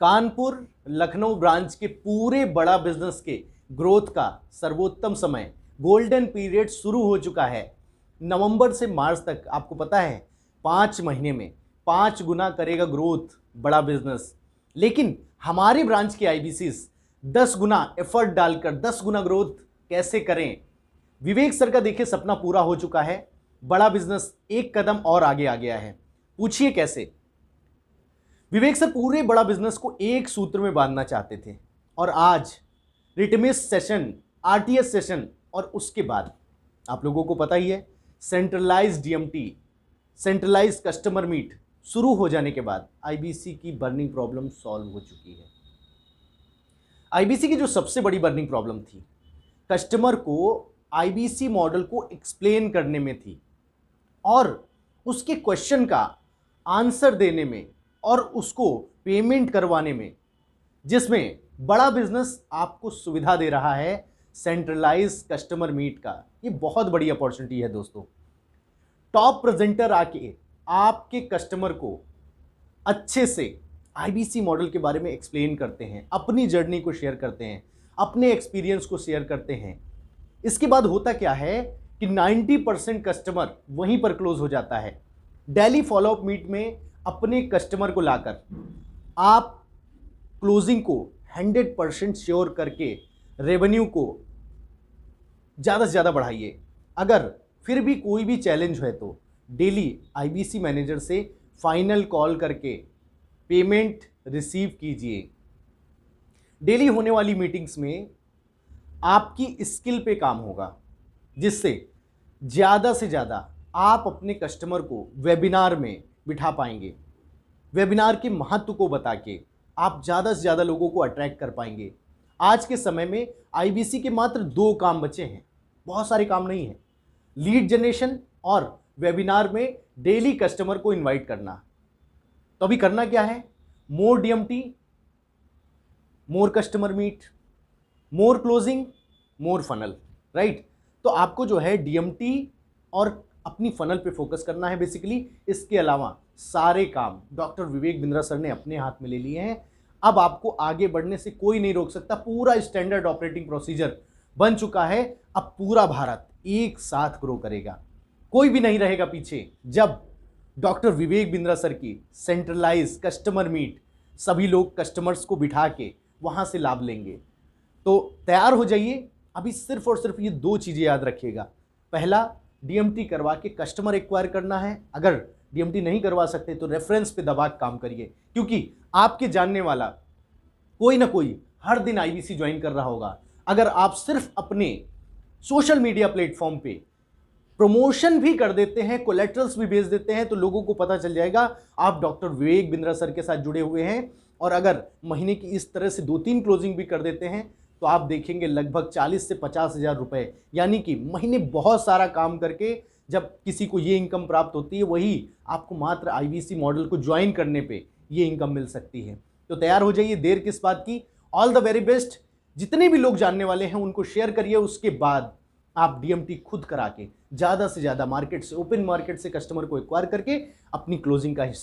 Kanpur Lucknow branch के पूरे बड़ा बिजनेस के ग्रोथ का सर्वोत्तम समय गोल्डन पीरियड शुरू हो चुका है। नवंबर से मार्च तक आपको पता है 5 महीने में 5 गुना करेगा ग्रोथ बड़ा बिजनेस। लेकिन हमारे ब्रांच के आईबीसीज 10 गुना एफर्ट डालकर 10 गुना ग्रोथ कैसे करें। विवेक सर का देखिए सपना पूरा हो चुका है, बड़ा बिजनेस एक कदम और आगे आ गया है। पूछिए कैसे। विवेक सर पूरे बड़ा बिजनेस को एक सूत्र में बांधना चाहते थे और आज रिटमिस सेशन, आरटीएस सेशन और उसके बाद आप लोगों को पता ही है centralised DMT, centralised customer meet शुरू हो जाने के बाद आईबीसी की बर्निंग प्रॉब्लम सॉल्व हो चुकी है। आईबीसी की जो सबसे बड़ी बर्निंग प्रॉब्लम थी कस्टमर को आईबीसी मॉडल को एक्सप्लेन करने में थी और उसके क्वेश्चन का आंसर देने में और उसको पेमेंट करवाने में, जिसमें बड़ा बिजनेस आपको सुविधा दे रहा है सेंट्रलाइज कस्टमर मीट का। ये बहुत बड़ी अपॉर्चुनिटी है दोस्तों। टॉप प्रेजेंटर आके आपके कस्टमर को अच्छे से आईबीसी मॉडल के बारे में एक्सप्लेन करते हैं, अपनी जर्नी को शेयर करते हैं, अपने एक्सपीरियंस को शेयर करते हैं। इसके बाद होता क्या है कि 90% कस्टमर वहीं पर क्लोज हो जाता है। डेली फॉलोअप मीट में अपने कस्टमर को लाकर आप क्लोजिंग को 100% श्योर करके रेवेन्यू को ज़्यादा से ज़्यादा बढ़ाइए। अगर फिर भी कोई भी चैलेंज है तो डेली आईबीसी मैनेजर से फाइनल कॉल करके पेमेंट रिसीव कीजिए। डेली होने वाली मीटिंग्स में आपकी स्किल पे काम होगा, जिससे ज़्यादा से ज़्यादा आप अपने कस्टमर को वेबिनार में बिठा पाएंगे। वेबिनार के महत्व को बता के आप ज़्यादा से ज़्यादा लोगों को अट्रैक्ट कर पाएंगे। आज के समय में आईबीसी के मात्र 2 काम बचे हैं, बहुत सारे काम नहीं हैं। लीड जनरेशन और वेबिनार में डेली कस्टमर को इनवाइट करना। तो अभी करना क्या है? मोर डीएमटी, मोर कस्टमर मीट, मोर क्लोजिंग, मोर फनल, राइट। तो आपको जो है डीएमटी और अपनी फनल पे फोकस करना है बेसिकली। इसके अलावा सारे काम डॉक्टर विवेक बिंद्रा सर ने अपने हाथ में ले लिए हैं। अब आपको आगे बढ़ने से कोई नहीं रोक सकता। पूरा स्टैंडर्ड ऑपरेटिंग प्रोसीजर बन चुका है। अब पूरा भारत एक साथ ग्रो करेगा, कोई भी नहीं रहेगा पीछे। जब डॉक्टर विवेक बिंद्रा सर की सेंट्रलाइज कस्टमर मीट, सभी लोग कस्टमर्स को बिठा के वहां से लाभ लेंगे। तो तैयार हो जाइए। अभी सिर्फ और सिर्फ ये 2 चीज़ें याद रखिएगा। पहला, डीएमटी करवा के कस्टमर एक्वायर करना है। अगर डीएमटी नहीं करवा सकते तो रेफरेंस पे दबा के काम करिए, क्योंकि आपके जानने वाला कोई ना कोई हर दिन आईबीसी ज्वाइन कर रहा होगा। अगर आप सिर्फ अपने सोशल मीडिया प्लेटफॉर्म पे प्रमोशन भी कर देते हैं, कोलेटरल्स भी भेज देते हैं, तो लोगों को पता चल जाएगा आप डॉक्टर विवेक बिंद्रा सर के साथ जुड़े हुए हैं। और अगर महीने की इस तरह से 2-3 क्लोजिंग भी कर देते हैं तो आप देखेंगे लगभग 40 से 50 हज़ार रुपये, यानी कि महीने बहुत सारा काम करके जब किसी को ये इनकम प्राप्त होती है, वही आपको मात्र आईबीसी मॉडल को ज्वाइन करने पे ये इनकम मिल सकती है। तो तैयार हो जाइए, देर किस बात की। All the very best. जितने भी लोग जानने वाले हैं उनको शेयर करिए। उसके बाद आप डीएमटी खुद करा के ज़्यादा से ज़्यादा मार्केट से, ओपन मार्केट से कस्टमर को एक्वायर करके अपनी क्लोजिंग का हिस्सा